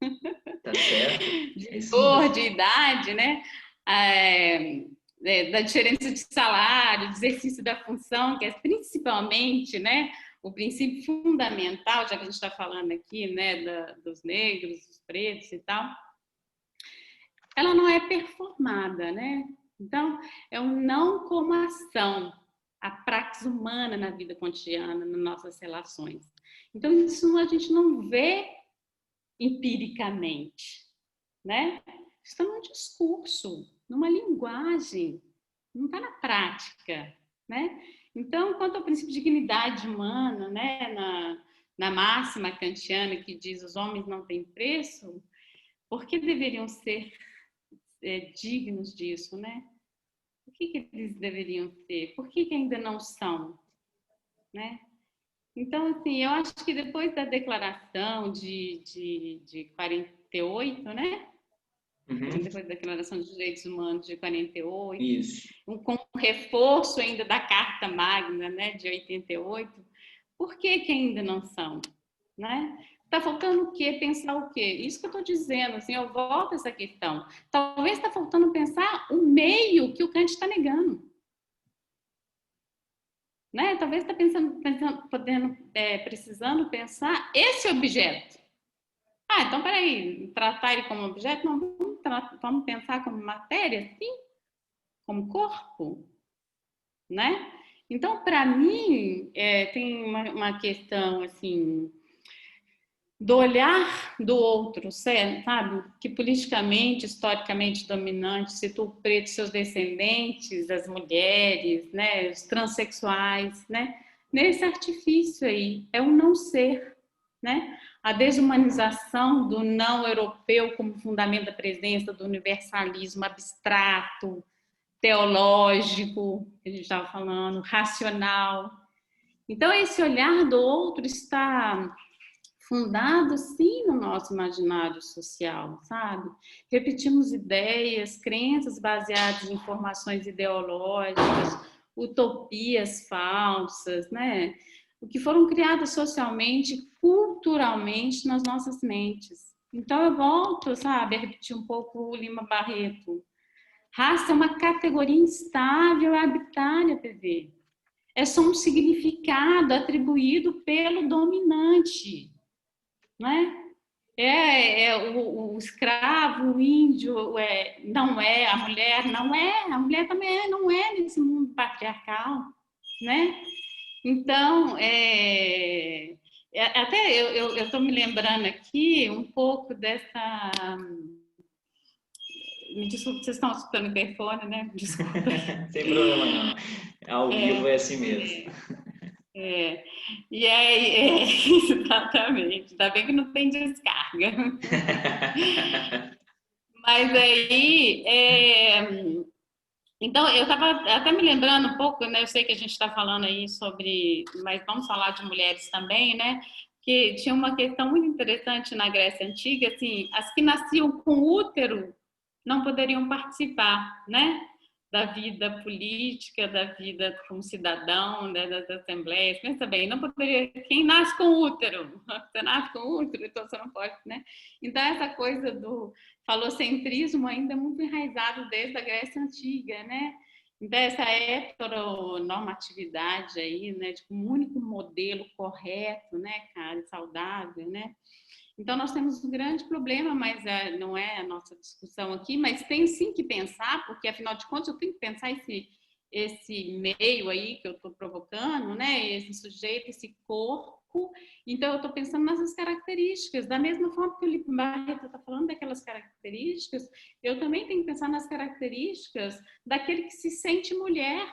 A: Tá certo.
B: De cor, de idade, né, da diferença de salário, de exercício da função, que é principalmente, né, o princípio fundamental, já que a gente está falando aqui, né, dos negros, dos pretos e tal, ela não é performada, né? Então, é um não como ação, a praxis humana na vida cotidiana, nas nossas relações. Então, isso a gente não vê empiricamente, né? Está num discurso, numa linguagem, não está na prática, né? Então, quanto ao princípio de dignidade humana, né, na máxima kantiana que diz os homens não têm preço, por que deveriam ser dignos disso, né? O que eles deveriam ser? Por que ainda não são, né? Então, assim, eu acho que depois da declaração de 48, né? Depois da Declaração dos Direitos Humanos de 48, com o reforço ainda da Carta Magna, né, de 88, por que ainda não são, né? Está faltando o quê? Pensar o quê? Isso que eu estou dizendo, assim, eu volto a essa questão. Talvez está faltando pensar o meio que o Kant está negando. Né? Talvez está precisando pensar esse objeto. Então, peraí, tratar ele como objeto? Não, vamos pensar como matéria, sim? Como corpo? Né? Então, para mim, tem uma questão, assim, do olhar do outro, sabe? Que politicamente, historicamente dominante, situa o preto, seus descendentes, as mulheres, né? Os transexuais, né? Nesse artifício aí, é o não ser, né? A desumanização do não europeu como fundamento da presença do universalismo abstrato, teológico, que a gente estava falando, racional. Então, esse olhar do outro está fundado, sim, no nosso imaginário social, sabe? Repetimos ideias, crenças baseadas em informações ideológicas, utopias falsas, né? O que foram criadas socialmente, culturalmente nas nossas mentes. Então, eu volto, sabe, a repetir um pouco o Lima Barreto. Raça é uma categoria instável e arbitrária, PV. É só um significado atribuído pelo dominante. Não é? O escravo, o índio, não é, a mulher não é, a mulher também não é nesse mundo patriarcal, né? Então, até eu estou me lembrando aqui um pouco dessa... Me desculpe, vocês estão escutando o interfone, né? Desculpa.
A: Sem problema não, ao vivo é assim mesmo.
B: E aí, exatamente, ainda bem que não tem descarga. Mas aí, então, eu estava até me lembrando um pouco, né? Eu sei que a gente está falando aí sobre, mas vamos falar de mulheres também, né? que tinha uma questão muito interessante na Grécia Antiga, assim, as que nasciam com útero não poderiam participar, né, da vida política, da vida como cidadão, né, das assembleias. Pensa bem, não poderia, quem nasce com útero, você nasce com útero, então você não pode, né? Então essa coisa do falocentrismo ainda é muito enraizado desde a Grécia Antiga, né? Então essa heteronormatividade aí, né, de um único modelo correto, né, cara, saudável, né? Então, nós temos um grande problema, mas não é a nossa discussão aqui, mas tem sim que pensar, porque, afinal de contas, eu tenho que pensar esse meio aí que eu estou provocando, né? Esse sujeito, esse corpo. Então, eu estou pensando nessas características. Da mesma forma que o Lipe Barreto está falando daquelas características, eu também tenho que pensar nas características daquele que se sente mulher,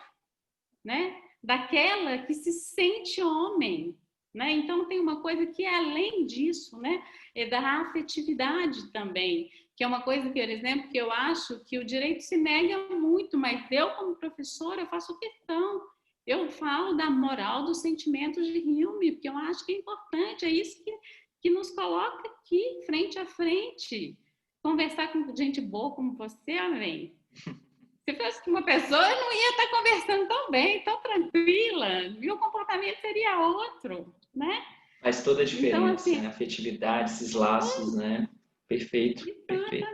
B: né? Daquela que se sente homem. Né? Então, tem uma coisa que é além disso, né? É da afetividade também, que é uma coisa, por exemplo, que eu acho que o direito se nega muito, mas eu, como professora, eu faço questão. Eu falo da moral dos sentimentos de Hume, porque eu acho que é importante, é isso que nos coloca aqui, frente a frente. Conversar com gente boa como você, amém. Se fosse uma pessoa, eu não ia estar conversando tão bem, tão tranquila, e o comportamento seria outro, né?
A: Faz toda a diferença,
B: então, assim,
A: né? A afetividade, esses laços, né? Perfeito, perfeito.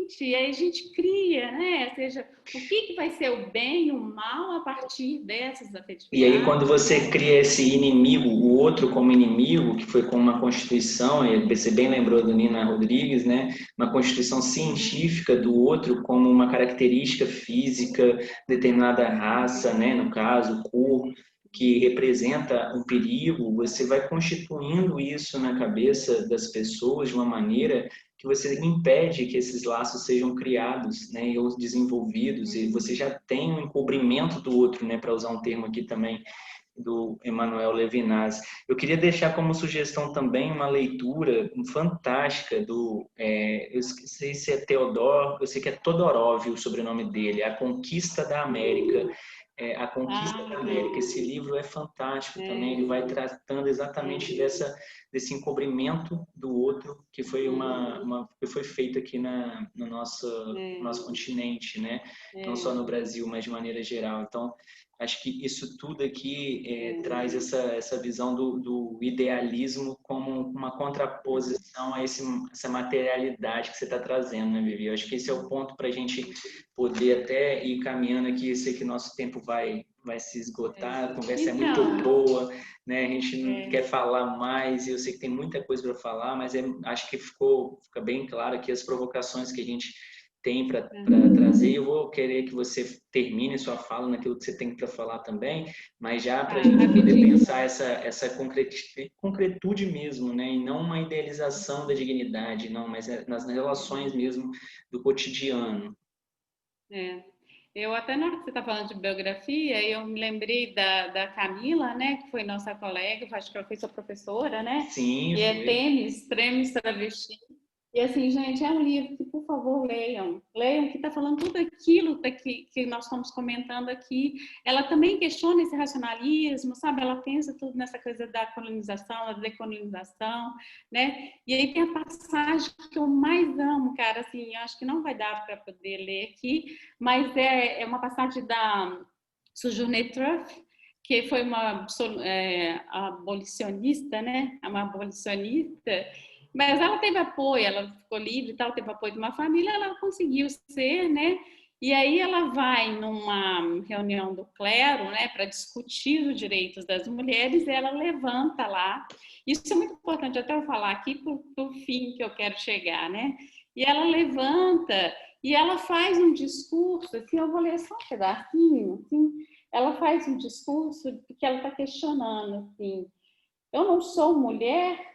B: exatamente. E aí a gente cria, né? Ou seja, o que vai ser o bem e o mal a partir dessas
A: E aí, quando
B: afetividades,
A: você
B: né?
A: cria esse inimigo, o outro como inimigo, que foi com uma constituição, e você bem lembrou do Nina Rodrigues, né? Uma constituição científica do outro como uma característica física, determinada raça, né? No caso, cor, que representa um perigo, você vai constituindo isso na cabeça das pessoas de uma maneira que você impede que esses laços sejam criados, né, ou desenvolvidos, e você já tem um encobrimento do outro, né, para usar um termo aqui também do Emmanuel Levinas. Eu queria deixar como sugestão também uma leitura fantástica eu sei se é Teodor, eu sei que é Todorov o sobrenome dele, A Conquista da América. A Conquista da América. Esse livro é fantástico também, ele vai tratando exatamente desse encobrimento do outro que foi que foi feito aqui no nosso continente, né? Não só no Brasil, mas de maneira geral. Então, acho que isso tudo aqui traz essa visão do idealismo como uma contraposição a essa materialidade que você está trazendo, né, Vivi? Eu acho que esse é o ponto para a gente poder até ir caminhando aqui. Eu sei que nosso tempo vai se esgotar, a conversa é muito boa, né? A gente não quer falar mais, eu sei que tem muita coisa para falar, mas acho que fica bem claro aqui as provocações que a gente tem para trazer. Eu vou querer que você termine sua fala naquilo que você tem para falar também, mas já para a gente poder pensar essa concretude mesmo, né? E não uma idealização da dignidade, não, mas nas relações mesmo do cotidiano.
B: Eu até na hora que você está falando de biografia, eu me lembrei da Camila, né, que foi nossa colega, acho que ela foi sua professora, né?
A: Sim,
B: e
A: foi.
B: Trêmis Travesti. E assim, gente, é um livro que, por favor, leiam. Leiam, que está falando tudo aquilo que nós estamos comentando aqui. Ela também questiona esse racionalismo, sabe? Ela pensa tudo nessa coisa da colonização, da decolonização, né? E aí tem a passagem que eu mais amo, cara, assim, eu acho que não vai dar para poder ler aqui, mas é uma passagem da Sojourner Truth, que foi uma abolicionista, né? Uma abolicionista. Mas ela teve apoio, ela ficou livre e tal, teve apoio de uma família, ela conseguiu ser, né? E aí ela vai numa reunião do clero, né, para discutir os direitos das mulheres, e ela levanta lá. Isso é muito importante até eu falar aqui pro fim que eu quero chegar, né? E ela levanta e ela faz um discurso, assim, eu vou ler só um pedacinho, assim. Ela faz um discurso que ela está questionando, assim, eu não sou mulher.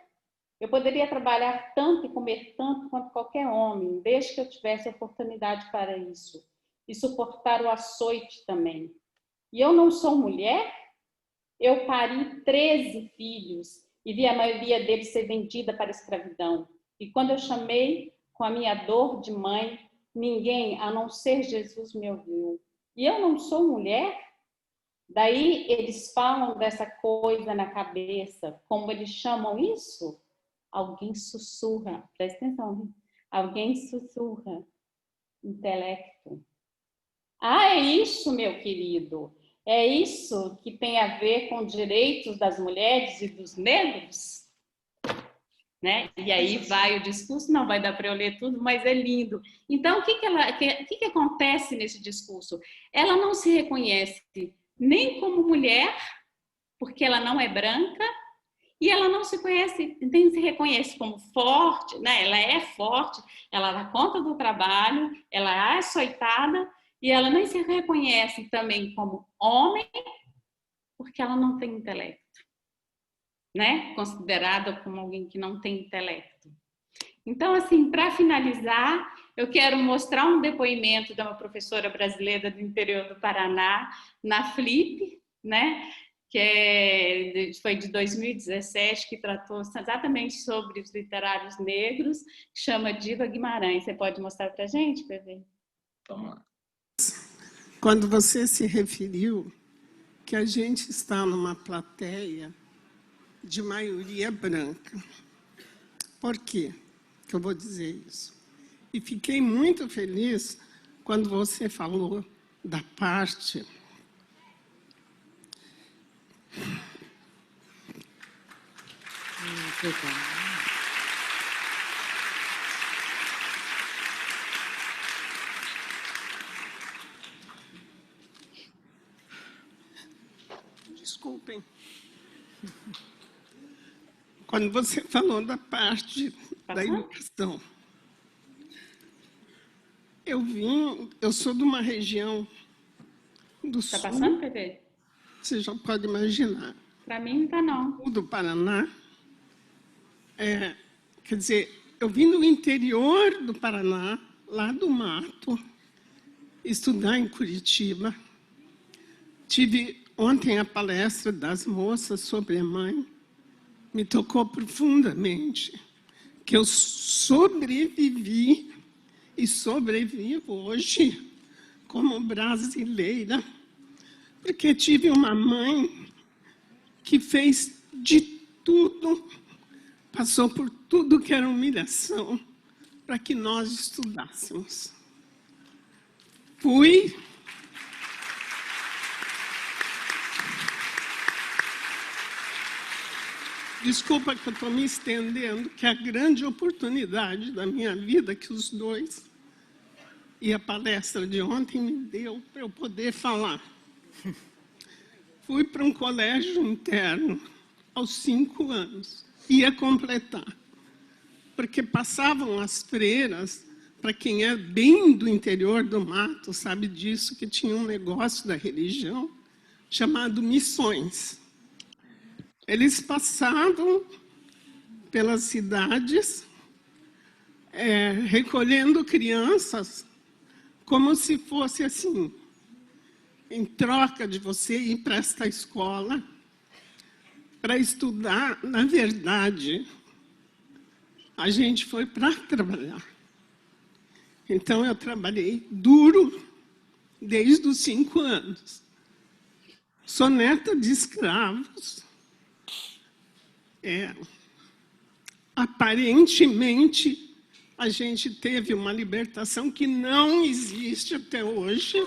B: Eu poderia trabalhar tanto e comer tanto quanto qualquer homem, desde que eu tivesse oportunidade para isso. E suportar o açoite também. E eu não sou mulher? Eu pari 13 filhos e vi a maioria deles ser vendida para a escravidão. E quando eu chamei com a minha dor de mãe, ninguém, a não ser Jesus, me ouviu. E eu não sou mulher? Daí eles falam dessa coisa na cabeça, como eles chamam isso? Alguém sussurra, presta atenção, hein? Alguém sussurra, intelecto. Ah, é isso, meu querido. É isso que tem a ver com direitos das mulheres e dos negros? Né? E aí vai o discurso, não vai dar para eu ler tudo, mas é lindo. Então, o que acontece nesse discurso? Ela não se reconhece nem como mulher, porque ela não é branca, e ela não se conhece, nem se reconhece como forte, né? Ela é forte, ela dá conta do trabalho, ela é açoitada, e ela nem se reconhece também como homem, porque ela não tem intelecto, né? Considerada como alguém que não tem intelecto. Então, assim, para finalizar, eu quero mostrar um depoimento de uma professora brasileira do interior do Paraná, na Flip, né? Foi de 2017, que tratou exatamente sobre os literários negros, que chama Diva Guimarães. Você pode mostrar para a gente, Bebê?
A: Vamos lá.
C: Quando você se referiu que a gente está numa plateia de maioria branca. Por quê que eu vou dizer isso? E fiquei muito feliz quando você falou da parte desculpem. Quando você falou da parte da educação, eu sou de uma região do sul.
B: Está passando, Bebê?
C: Você já pode imaginar.
B: Para mim não está, não.
C: Do Paraná. Quer dizer, eu vim do interior do Paraná, lá do mato, estudar em Curitiba. Tive ontem a palestra das moças sobre a mãe. Me tocou profundamente, que eu sobrevivi e sobrevivo hoje como brasileira, porque tive uma mãe que fez de tudo, passou por tudo que era humilhação, para que nós estudássemos. Fui desculpa que eu estou me estendendo, que é a grande oportunidade da minha vida que os dois e a palestra de ontem me deu para eu poder falar. Fui para um colégio interno aos 5 anos, ia completar, porque passavam as freiras, para quem é bem do interior do mato, sabe disso, que tinha um negócio da religião chamado missões. Eles passavam pelas cidades, recolhendo crianças, como se fosse assim, em troca de você ir para esta escola, para estudar. Na verdade, a gente foi para trabalhar. Então, eu trabalhei duro desde os 5 anos. Sou neta de escravos. Aparentemente, a gente teve uma libertação que não existe até hoje.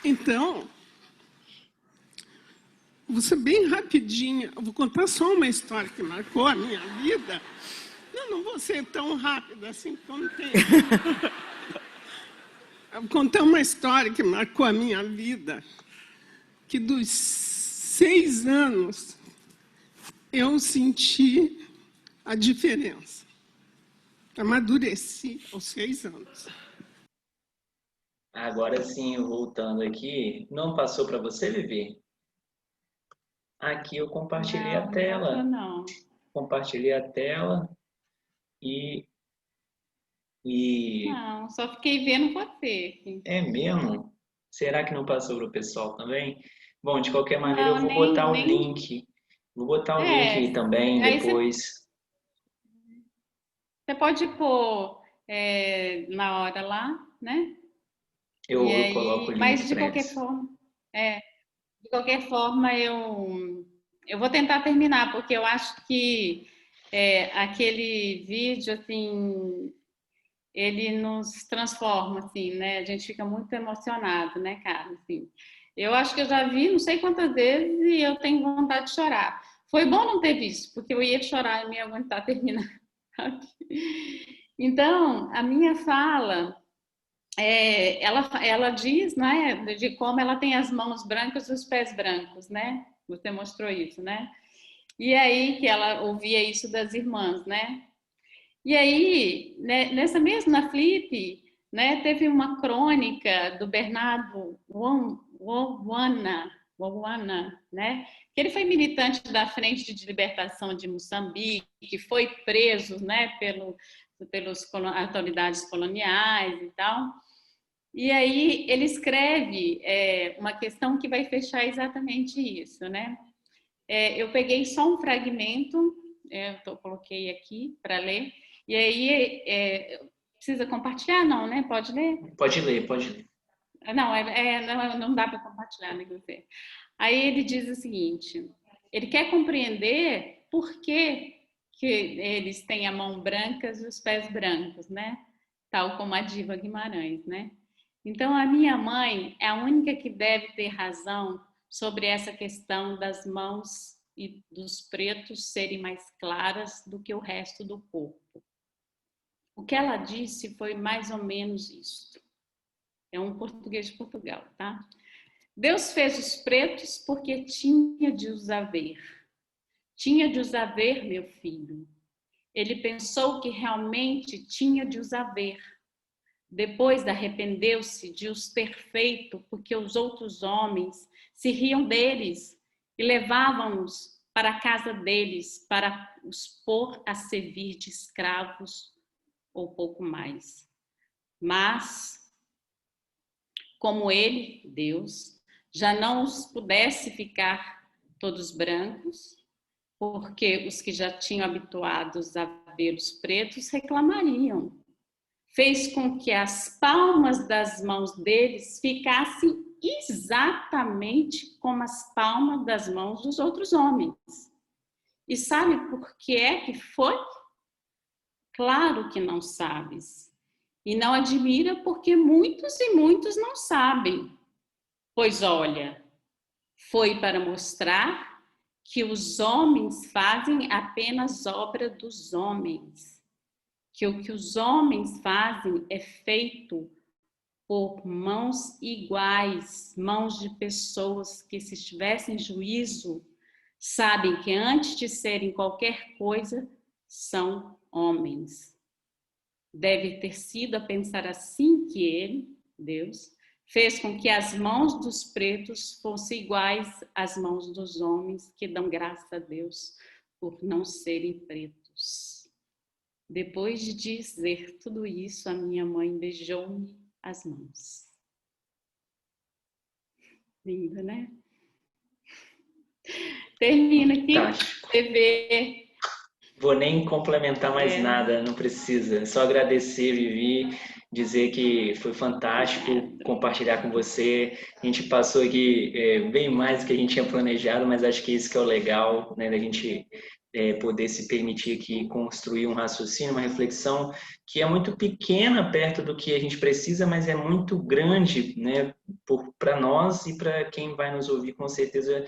C: Então, vou ser bem rapidinha, eu vou contar só uma história que marcou a minha vida. Não vou ser tão rápida assim como tem. Eu vou contar uma história que marcou a minha vida, que dos 6 anos eu senti a diferença. Amadureci aos 6 anos.
A: Agora sim, voltando aqui, não passou para você, Vivi? Aqui eu compartilhei a tela.
B: Não.
A: Compartilhei a tela e...
B: Não, só fiquei vendo você.
A: É mesmo? Será que não passou para o pessoal também? Bom, de qualquer maneira, eu vou botar o link Vou botar o link aí também
B: aí
A: depois.
B: Você pode pôr na hora lá, né?
A: Eu coloco o link
B: Mas
A: para eles.
B: de qualquer forma eu vou tentar terminar, porque eu acho que aquele vídeo, assim, ele nos transforma, assim, né? A gente fica muito emocionado, né, cara? Assim, eu acho que eu já vi não sei quantas vezes e eu tenho vontade de chorar. Foi bom não ter visto, porque eu ia chorar e não ia aguentar terminar. Então, a minha fala, ela diz, né, de como ela tem as mãos brancas e os pés brancos, né? Você mostrou isso, né? E aí que ela ouvia isso das irmãs, né? E aí, né, nessa mesma Flip, né, teve uma crônica do Bernardo Wawana, né, que ele foi militante da Frente de Libertação de Moçambique, que foi preso, né, pelas autoridades coloniais e tal. E aí ele escreve uma questão que vai fechar exatamente isso, né? Eu peguei só um fragmento, coloquei aqui para ler, e aí precisa compartilhar? Não, né? Pode ler?
A: Pode ler, pode ler.
B: Não, não dá para compartilhar, né? Aí ele diz o seguinte: ele quer compreender por que eles têm a mão brancas e os pés brancos, né? Tal como a Diva Guimarães, né? Então, a minha mãe é a única que deve ter razão sobre essa questão das mãos e dos pretos serem mais claras do que o resto do corpo. O que ela disse foi mais ou menos isso. É um português de Portugal, tá? Deus fez os pretos porque tinha de os haver. Tinha de os haver, meu filho. Ele pensou que realmente tinha de os haver. Depois arrependeu-se de os ter feito, porque os outros homens se riam deles e levavam-nos para a casa deles para os pôr a servir de escravos ou pouco mais. Mas, como ele, Deus, já não os pudesse ficar todos brancos, porque os que já tinham habituados a ver os pretos reclamariam. Fez com que as palmas das mãos deles ficassem exatamente como as palmas das mãos dos outros homens. E sabe por que é que foi? Claro que não sabes. E não admira porque muitos e muitos não sabem. Pois olha, foi para mostrar que os homens fazem apenas obra dos homens. Que o que os homens fazem é feito por mãos iguais, mãos de pessoas que, se tivessem juízo, sabem que antes de serem qualquer coisa, são homens. Deve ter sido a pensar assim que ele, Deus, fez com que as mãos dos pretos fossem iguais às mãos dos homens que dão graças a Deus por não serem pretos. Depois de dizer tudo isso, a minha mãe beijou-me as mãos. Lindo, né? Termina aqui.
A: Fantástico.
B: Você vê.
A: Vou nem complementar mais nada, não precisa. Só agradecer, Vivi, dizer que foi fantástico compartilhar com você. A gente passou aqui bem mais do que a gente tinha planejado, mas acho que isso que é o legal, né, da gente poder se permitir aqui construir um raciocínio, uma reflexão que é muito pequena perto do que a gente precisa, mas é muito grande, né, para nós e para quem vai nos ouvir, com certeza,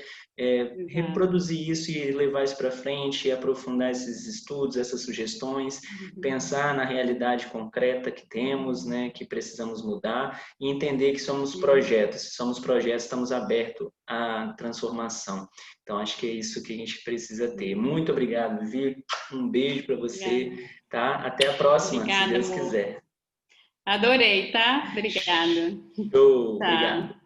A: reproduzir isso e levar isso para frente, aprofundar esses estudos, essas sugestões, pensar na realidade concreta que temos, né, que precisamos mudar e entender que somos projetos. Se somos projetos, estamos abertos à transformação. Então, acho que é isso que a gente precisa ter. Muito obrigado, Vivi. Um beijo para você, tá? Até a próxima,
B: Obrigada,
A: se Deus
B: amor.
A: quiser.
B: Adorei, tá? Obrigada.
A: Show,
B: Tá.
A: obrigado.